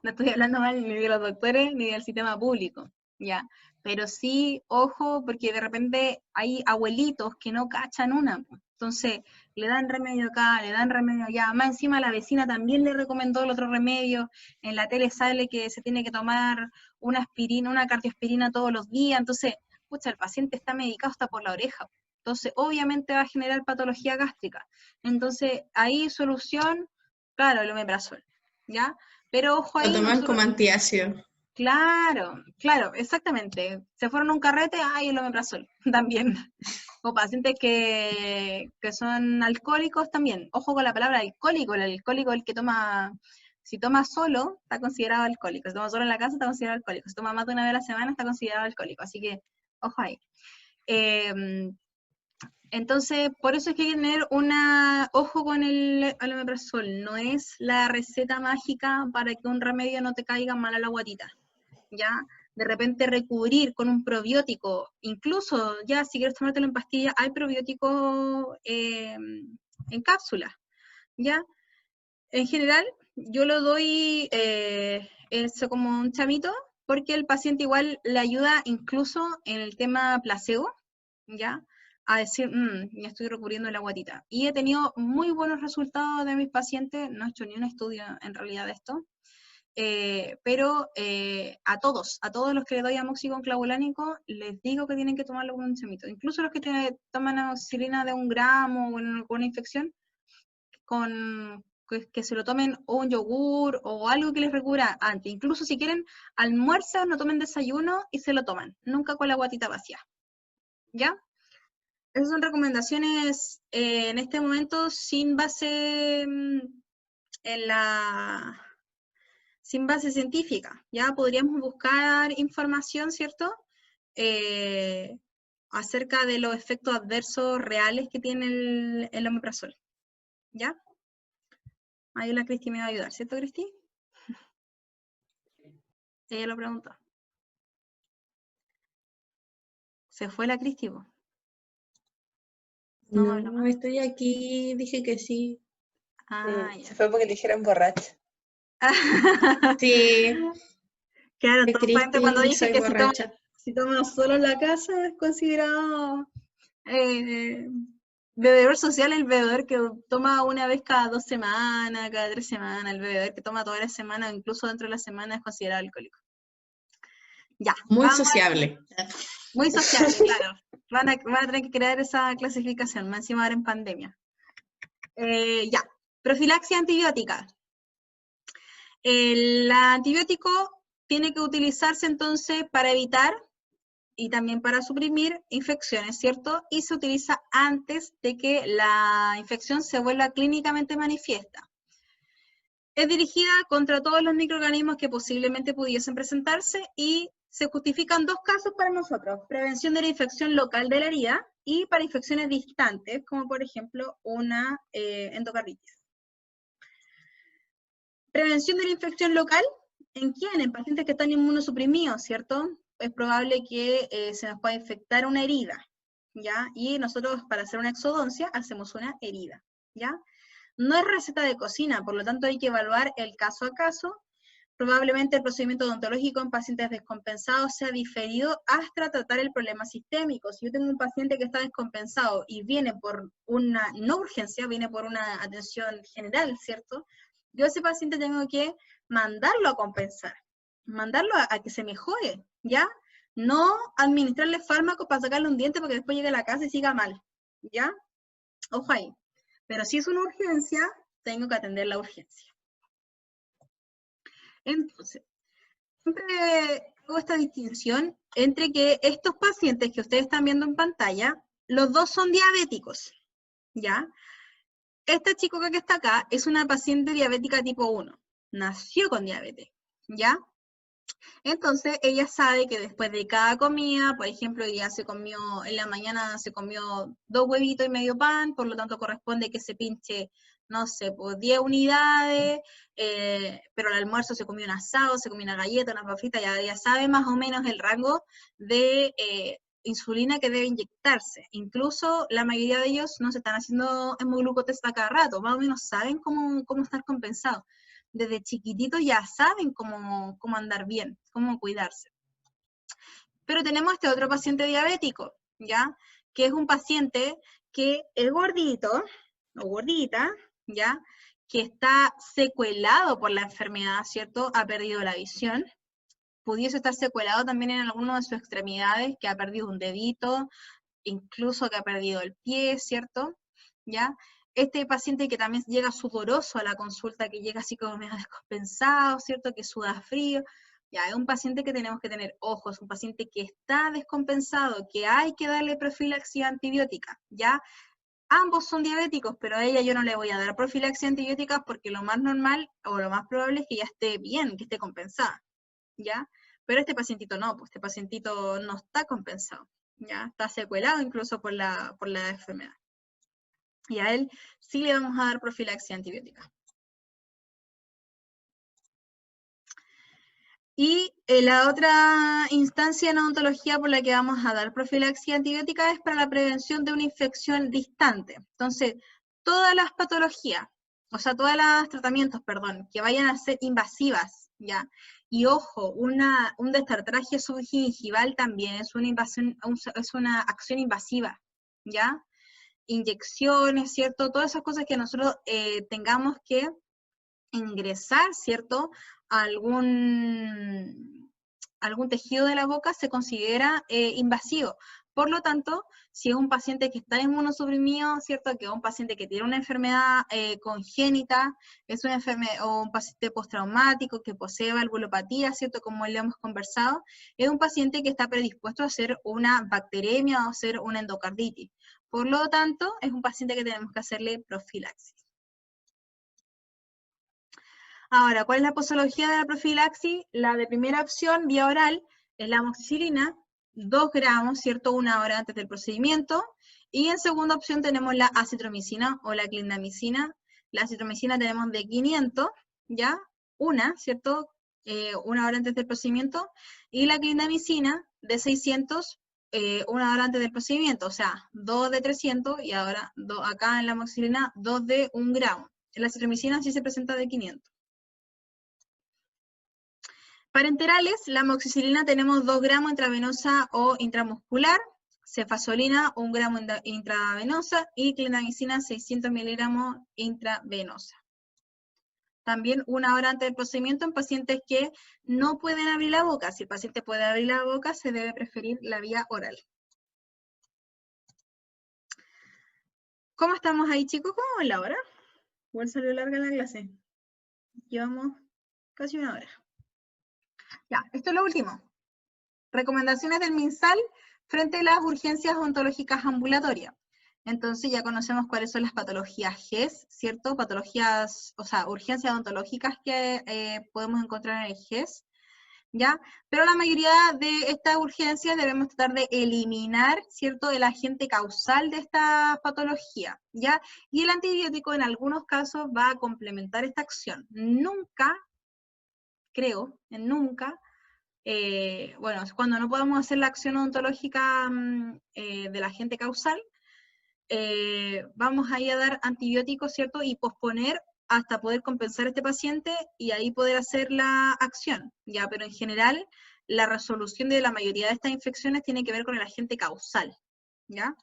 no estoy hablando mal ni de los doctores ni del sistema público, ya. Pero sí, ojo, porque de repente hay abuelitos que no cachan una, po. Entonces le dan remedio acá, le dan remedio allá. Más encima la vecina también le recomendó el otro remedio. En la tele sale que se tiene que tomar una aspirina, una cardioaspirina todos los días. Entonces, pucha, el paciente está medicado hasta por la oreja. Entonces, obviamente va a generar patología gástrica. Entonces, ahí solución, claro, el omeprazol, ¿ya? Pero ojo Lo ahí, toman como nosotros... antiácido. Claro, claro, exactamente. Se fueron a un carrete, el omeprazol, también. O pacientes que son alcohólicos también. Ojo con la palabra alcohólico, el alcohólico es el que toma... Si toma solo, está considerado alcohólico. Si toma solo en la casa, está considerado alcohólico. Si toma más de una vez a la semana, está considerado alcohólico. Así que, ojo ahí. Entonces, por eso es que hay que tener ojo con el omeprazol. No es la receta mágica para que un remedio no te caiga mal a la guatita, ¿ya? De repente recubrir con un probiótico, incluso ya si quieres tomártelo en pastilla, hay probióticos en cápsulas, ¿ya? En general, yo lo doy eso como un chamito, porque el paciente igual le ayuda incluso en el tema placebo, ¿ya? A decir, ya estoy recurriendo a la guatita. Y he tenido muy buenos resultados de mis pacientes, no he hecho ni un estudio en realidad de esto, pero a todos los que le doy amoxicilina clavulánico, les digo que tienen que tomarlo con un chamito. Incluso los que toman amoxicilina de 1 gramo o en alguna infección, que se lo tomen o un yogur o algo que les recubra antes. Incluso si quieren, almuerzan, no tomen desayuno y se lo toman. Nunca con la guatita vacía. ¿Ya? Esas son recomendaciones en este momento sin base sin base científica. Ya podríamos buscar información, ¿cierto? Acerca de los efectos adversos reales que tiene el omeprazol. ¿Ya? Ahí la Cristi me va a ayudar, ¿cierto, Cristi? Ella lo preguntó. ¿Se fue la Cristi, po? No me habla No, más. estoy aquí, dije que sí. Ya. Se fue porque le dijeron borracha. Sí, Claro, soy transparente cuando Cristi, dije soy que borracha. si toma solo en la casa es considerado bebedor social, el bebedor que toma una vez cada 2 semanas, cada 3 semanas, el bebedor que toma toda la semana, incluso dentro de la semana, es considerado alcohólico. Ya. Muy vamos a- sociable. Muy sociable, claro. Van a tener que crear esa clasificación, más encima ahora en pandemia. Ya. Profilaxia antibiótica. El antibiótico tiene que utilizarse entonces para evitar y también para suprimir infecciones, ¿cierto? Y se utiliza antes de que la infección se vuelva clínicamente manifiesta. Es dirigida contra todos los microorganismos que posiblemente pudiesen presentarse y se justifican dos casos para nosotros: prevención de la infección local de la herida y para infecciones distantes, como por ejemplo una endocarditis. Prevención de la infección local, ¿en quién? En pacientes que están inmunosuprimidos, ¿cierto? Es probable que se nos pueda infectar una herida, ¿ya? Y nosotros para hacer una exodoncia hacemos una herida, ¿ya? No es receta de cocina, por lo tanto hay que evaluar el caso a caso. Probablemente el procedimiento odontológico en pacientes descompensados sea diferido hasta tratar el problema sistémico. Si yo tengo un paciente que está descompensado y viene por una, no urgencia, viene por una atención general, ¿cierto? Yo a ese paciente tengo que mandarlo a compensar, mandarlo a que se mejore, ¿ya? No administrarle fármacos para sacarle un diente para que después llegue a la casa y siga mal, ¿ya? Ojo ahí. Pero si es una urgencia, tengo que atender la urgencia. Entonces, siempre hago esta distinción entre que estos pacientes que ustedes están viendo en pantalla, los dos son diabéticos, ¿ya? Esta chica que está acá es una paciente diabética tipo 1, nació con diabetes, ¿ya? Entonces, ella sabe que después de cada comida, por ejemplo, ella se comió, en la mañana se comió 2 huevitos y medio pan, por lo tanto corresponde que se pinche, no sé, pues 10 unidades, pero al almuerzo se comió un asado, se comió una galleta, una papita, ya sabe más o menos el rango de insulina que debe inyectarse. Incluso la mayoría de ellos no se están haciendo hemoglucotest a cada rato, más o menos saben cómo estar compensados. Desde chiquititos ya saben cómo andar bien, cómo cuidarse. Pero tenemos este otro paciente diabético, ¿ya? Que es un paciente que es gordito, o gordita, ¿ya? Que está secuelado por la enfermedad, ¿cierto? Ha perdido la visión. Pudiese estar secuelado también en alguna de sus extremidades, que ha perdido un dedito, incluso que ha perdido el pie, ¿cierto? ¿Ya? Este paciente que también llega sudoroso a la consulta, que llega así como medio descompensado, ¿cierto? Que suda frío, ya, es un paciente que tenemos que tener ojos, un paciente que está descompensado, que hay que darle profilaxia antibiótica, ¿ya? Ambos son diabéticos, pero a ella yo no le voy a dar profilaxia antibiótica porque lo más normal, o lo más probable es que ya esté bien, que esté compensada, ¿ya? Pero este pacientito no, pues este pacientito no está compensado, ¿ya? Está secuelado incluso por la enfermedad. Y a él sí le vamos a dar profilaxia antibiótica. Y la otra instancia en odontología por la que vamos a dar profilaxia antibiótica es para la prevención de una infección distante. Entonces, todas las patologías, o sea, todos los tratamientos, perdón, que vayan a ser invasivas, ¿ya? Y ojo, un destartraje subgingival también es una acción invasiva, ¿ya? Inyecciones, ¿cierto? Todas esas cosas que nosotros tengamos que ingresar, ¿cierto? Algún tejido de la boca se considera invasivo. Por lo tanto, si es un paciente que está inmunosuprimido, ¿cierto? Que es un paciente que tiene una enfermedad congénita, es una enfermedad o un paciente postraumático que posee valvulopatía, ¿cierto? Como le hemos conversado, es un paciente que está predispuesto a hacer una bacteremia o hacer una endocarditis. Por lo tanto, es un paciente que tenemos que hacerle profilaxis. Ahora, ¿cuál es la posología de la profilaxis? La de primera opción, vía oral, es la amoxicilina, 2 gramos, ¿cierto? 1 hora antes del procedimiento. Y en segunda opción tenemos la acitromicina o la clindamicina. La acitromicina tenemos de 500, ¿ya? ¿Cierto? 1 hora antes del procedimiento. Y la clindamicina de 600, 1 hora antes del procedimiento. O sea, 2 de 300 y ahora acá en la amoxicilina 2 de 1 gramo. En la acitromicina sí se presenta de 500. Parenterales, la amoxicilina tenemos 2 gramos intravenosa o intramuscular, cefazolina 1 gramo intravenosa y clindamicina 600 miligramos intravenosa. También 1 hora antes del procedimiento en pacientes que no pueden abrir la boca. Si el paciente puede abrir la boca, se debe preferir la vía oral. ¿Cómo estamos ahí, chicos? ¿Cómo va la hora? Igual salió larga la clase. Llevamos casi 1 hora. Ya, esto es lo último. Recomendaciones del MinSal frente a las urgencias odontológicas ambulatorias. Entonces ya conocemos cuáles son las patologías GES, ¿cierto? Patologías, o sea, urgencias odontológicas que podemos encontrar en el GES, ¿ya? Pero la mayoría de estas urgencias debemos tratar de eliminar, ¿cierto?, el agente causal de esta patología, ¿ya? Y el antibiótico en algunos casos va a complementar esta acción. Nunca, creo, nunca, bueno, cuando no podemos hacer la acción odontológica del agente causal, vamos ahí a dar antibióticos, ¿cierto? Y posponer hasta poder compensar a este paciente y ahí poder hacer la acción, ¿ya? Pero en general, la resolución de la mayoría de estas infecciones tiene que ver con el agente causal, ¿ya?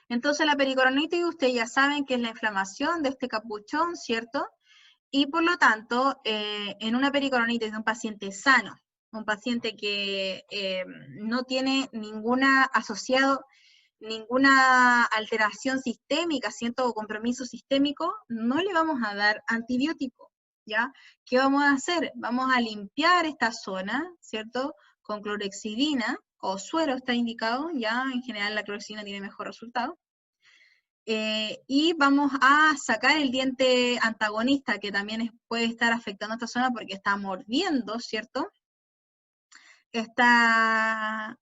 Entonces la pericoronitis, ustedes ya saben que es la inflamación de este capuchón, ¿cierto? Y por lo tanto, en una pericoronitis de un paciente sano, un paciente que no tiene ninguna alteración sistémica, ¿cierto? O compromiso sistémico, no le vamos a dar antibiótico, ¿ya? ¿Qué vamos a hacer? Vamos a limpiar esta zona, ¿cierto? Con clorhexidina, o suero está indicado, ya en general la clorhexidina tiene mejor resultado. Y vamos a sacar el diente antagonista, que también puede estar afectando esta zona porque está mordiendo, ¿cierto? Esta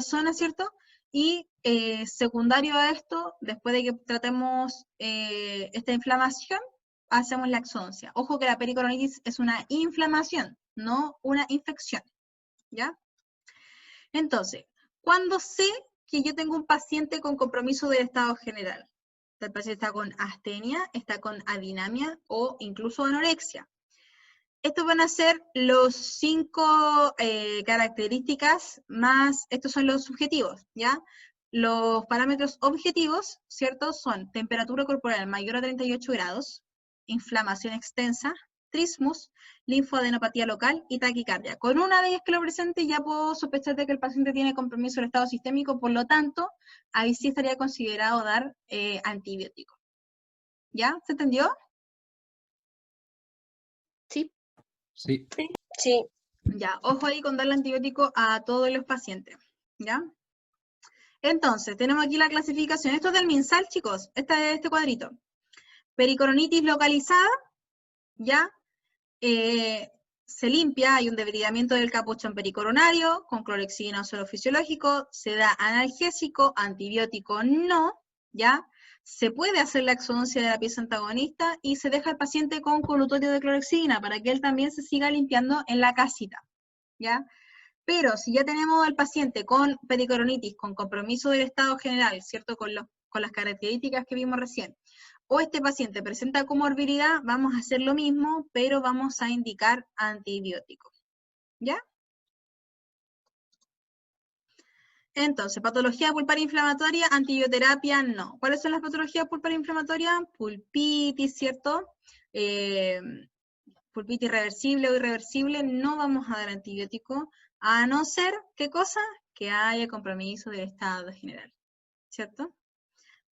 zona, ¿cierto? Y secundario a esto, después de que tratemos esta inflamación, hacemos la exodoncia. Ojo que la pericoronitis es una inflamación, no una infección, ¿ya? Entonces, ¿cuándo sé que yo tengo un paciente con compromiso del estado general? El paciente está con astenia, está con adinamia o incluso anorexia. Estos van a ser los 5 características más, estos son los subjetivos, ¿ya? Los parámetros objetivos, ¿cierto? Son temperatura corporal mayor a 38 grados, inflamación extensa, trismus, linfoadenopatía local y taquicardia. Con una de ellas que lo presente ya puedo sospechar de que el paciente tiene compromiso del estado sistémico, por lo tanto, ahí sí estaría considerado dar antibiótico. ¿Ya? ¿Se entendió? Sí. Sí. Sí. Ya, ojo ahí con darle antibiótico a todos los pacientes, ¿ya? Entonces, tenemos aquí la clasificación. Esto es del MinSal, chicos, este cuadrito. Pericoronitis localizada, ¿ya? Se limpia, hay un debridamiento del capuchón pericoronario, con clorhexidina o suero fisiológico, se da analgésico, antibiótico no, ¿ya? Se puede hacer la exodoncia de la pieza antagonista y se deja al paciente con colutorio de clorhexidina para que él también se siga limpiando en la casita, ¿ya? Pero si ya tenemos al paciente con pericoronitis, con compromiso del estado general, ¿cierto? Con las características que vimos recién, o este paciente presenta comorbilidad, vamos a hacer lo mismo, pero vamos a indicar antibióticos, ¿ya? Entonces, patología pulpar inflamatoria, antibioterapia, no. ¿Cuáles son las patologías pulpar inflamatorias? Pulpitis, ¿cierto? Pulpitis reversible o irreversible, no vamos a dar antibiótico, a no ser, ¿qué cosa? Que haya compromiso del estado general, ¿cierto?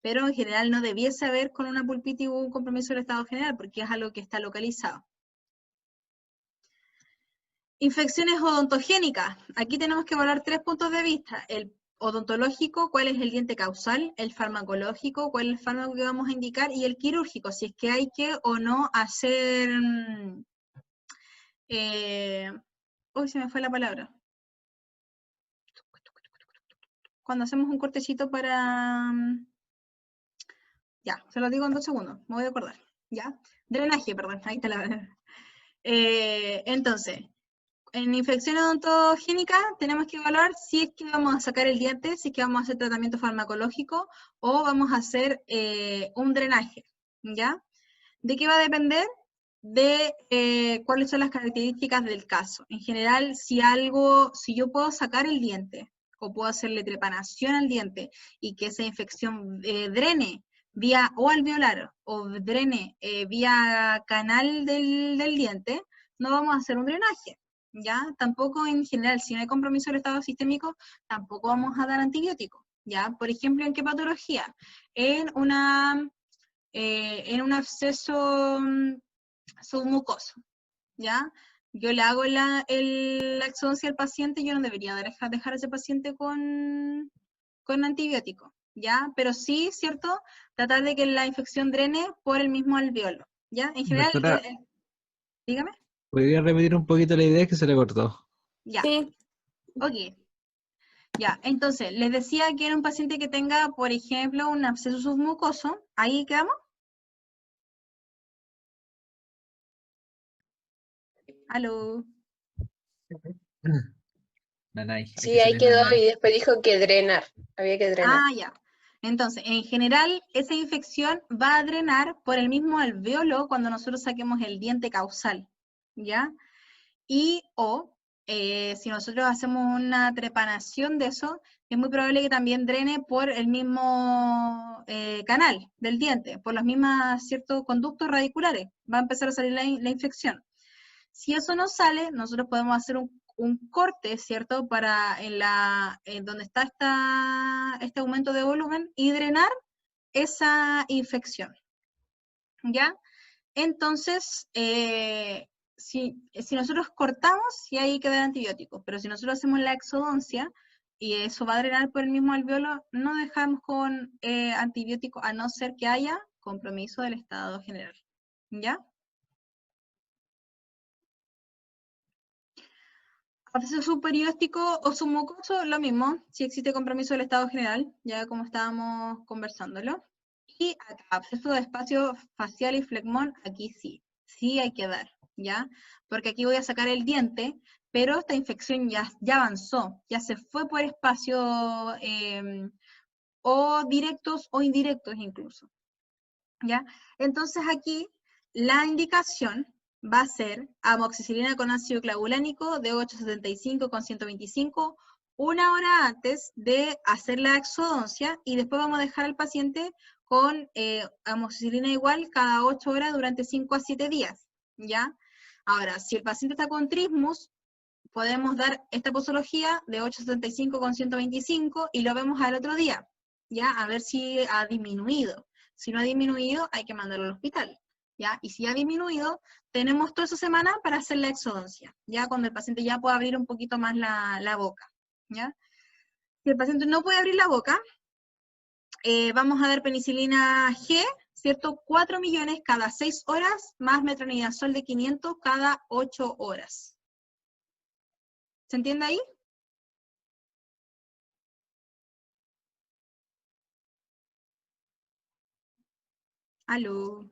Pero en general no debiese haber con una pulpitis un compromiso del estado general, porque es algo que está localizado. Infecciones odontogénicas. Aquí tenemos que evaluar 3 puntos de vista. El odontológico, cuál es el diente causal, el farmacológico, cuál es el fármaco que vamos a indicar, y el quirúrgico, si es que hay que o no hacer... uy, se me fue la palabra. Cuando hacemos un cortecito para... Ya, se lo digo en 2 segundos, me voy a acordar. ¿Ya? Drenaje, perdón, ahí está la palabra. Entonces, en infección odontogénica tenemos que evaluar si es que vamos a sacar el diente, si es que vamos a hacer tratamiento farmacológico o vamos a hacer un drenaje, ¿ya? ¿De qué va a depender? De cuáles son las características del caso. En general, si yo puedo sacar el diente o puedo hacerle trepanación al diente y que esa infección drene, vía o alveolar o drene vía canal del diente, no vamos a hacer un drenaje, ¿ya? Tampoco en general, si no hay compromiso del estado sistémico, tampoco vamos a dar antibióticos, ¿ya? Por ejemplo, ¿en qué patología? En un absceso submucoso, ¿ya? Yo le hago la exodoncia al paciente, yo no debería dejar a ese paciente con antibiótico, ¿ya? Pero sí, ¿cierto? Tratar de que la infección drene por el mismo alveolo, ¿ya? En general, Doctora, dígame, ¿podría repetir un poquito la idea que se le cortó? ya, Sí, ok. Ya, entonces, les decía que era un paciente que tenga, por ejemplo, un absceso submucoso, ¿ahí quedamos? ¿Aló? Nanay, hay sí, que ahí ser quedó nanay. y después dijo que drenar. Había que drenar. Ah, ya. Entonces, en general, esa infección va a drenar por el mismo alveolo cuando nosotros saquemos el diente causal, ¿ya? Y o si nosotros hacemos una trepanación de eso, es muy probable que también drene por el mismo canal del diente, por los mismos ciertos conductos radiculares. Va a empezar a salir la infección. Si eso no sale, nosotros podemos hacer un corte, ¿cierto? Para en donde está este aumento de volumen y drenar esa infección, ¿ya? Entonces, si nosotros cortamos, sí hay que dar antibióticos, pero si nosotros hacemos la exodoncia y eso va a drenar por el mismo alveolo, no dejamos con antibióticos a no ser que haya compromiso del estado general, ¿ya? Absceso subperióstico o submucoso, lo mismo, si existe compromiso del estado general, ya como estábamos conversándolo. Y acá, absceso de espacio facial y flegmón, aquí sí hay que dar, ¿ya? Porque aquí voy a sacar el diente, pero esta infección ya avanzó, ya se fue por espacio o directos o indirectos incluso, ¿ya? Entonces aquí la indicación va a ser amoxicilina con ácido clavulánico de 8,75 con 125, una hora antes de hacer la exodoncia, y después vamos a dejar al paciente con amoxicilina igual cada 8 horas durante 5 a 7 días, ¿ya? Ahora, si el paciente está con trismus, podemos dar esta posología de 8,75 con 125 y lo vemos al otro día, ¿ya? A ver si ha disminuido. Si no ha disminuido, hay que mandarlo al hospital, ¿ya? Y si ha disminuido, tenemos toda esa semana para hacer la exodoncia, ¿ya? Cuando el paciente ya pueda abrir un poquito más la boca, ¿ya? Si el paciente no puede abrir la boca, vamos a dar penicilina G, ¿cierto? 4 millones cada 6 horas, más metronidazol de 500 cada 8 horas. ¿Se entiende ahí? Aló.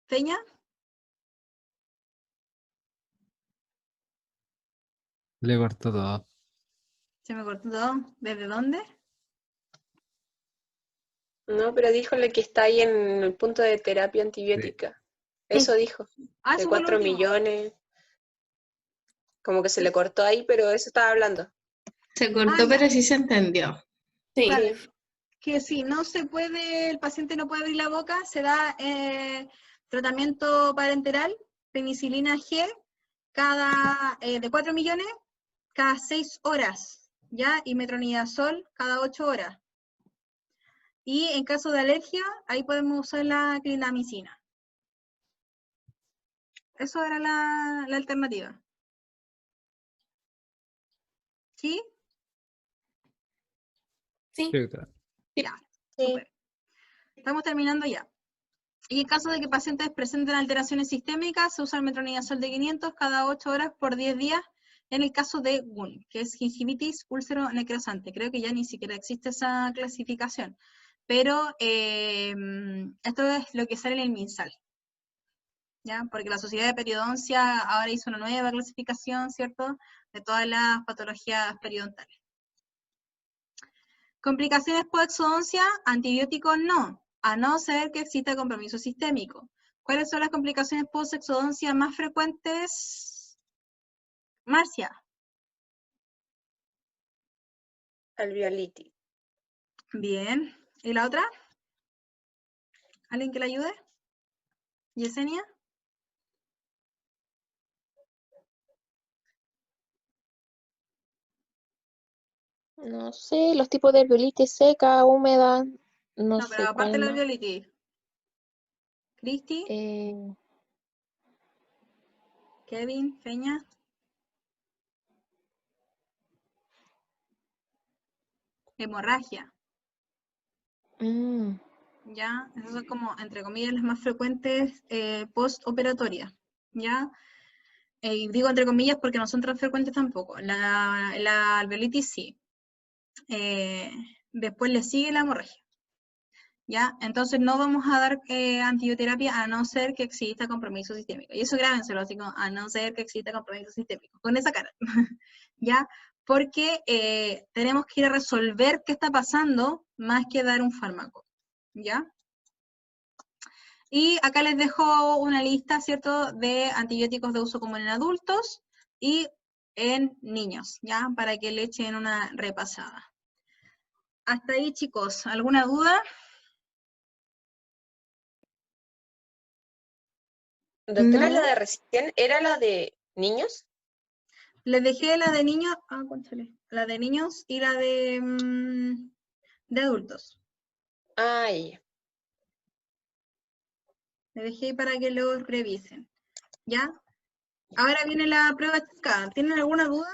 ¿Peña? Le cortó todo. Se me cortó todo. ¿Desde dónde? No, pero dijo lo que está ahí en el punto de terapia Sí. antibiótica. Eso dijo, Ah, de eso fue lo 4 último. millones. Como que se le cortó ahí, pero eso estaba hablando. Se cortó, Ah, ya. pero sí se entendió. Sí. Claro, que si no se puede, el paciente no puede abrir la boca, se da tratamiento parenteral, penicilina G, de 4 millones, cada 6 horas, ¿ya? Y metronidazol cada 8 horas. Y en caso de alergia, ahí podemos usar la clindamicina. Eso era la alternativa. ¿Sí? Sí. Sí, doctora. Ya, Sí. súper. Estamos terminando ya. Y en caso de que pacientes presenten alteraciones sistémicas, se usa el metronidazol de 500 cada 8 horas por 10 días en el caso de GUN, que es gingivitis úlcero necrosante. Creo que ya ni siquiera existe esa clasificación, pero esto es lo que sale en el MinSal, ¿ya? Porque la Sociedad de Periodoncia ahora hizo una nueva clasificación, ¿cierto?, de todas las patologías periodontales. Complicaciones post-exodoncia, antibióticos no, a no ser que exista compromiso sistémico. ¿Cuáles son las complicaciones post-exodoncia más frecuentes? Marcia. Alveolitis. Bien. ¿Y la otra? ¿Alguien que la ayude? ¿Yesenia? No sé, los tipos de alveolitis seca, húmeda, no No, pero sé aparte de cuál la más. alveolitis. Cristi, Kevin, Feña. Hemorragia. mm, ¿Ya? Esas son como, entre comillas, las más frecuentes post-operatorias, ¿ya? Y digo entre comillas porque no son tan frecuentes tampoco. La alveolitis sí. Después le sigue la hemorragia, ¿ya? Entonces no vamos a dar antibioterapia a no ser que exista compromiso sistémico. Y eso grábenselo, así como a no ser que exista compromiso sistémico, con esa cara, ¿ya? Porque tenemos que ir a resolver qué está pasando más que dar un fármaco, ¿ya? Y acá les dejo una lista, ¿cierto?, de antibióticos de uso común en adultos y en niños, ¿ya? Para que le echen una repasada. Hasta ahí, chicos, ¿alguna duda? Doctora, No. la de recién era la de niños. Les dejé la de niños, la de niños y la de adultos. Ay, Les dejé ahí para que los revisen, ¿ya? Ahora viene la prueba checada. ¿Tienen alguna duda?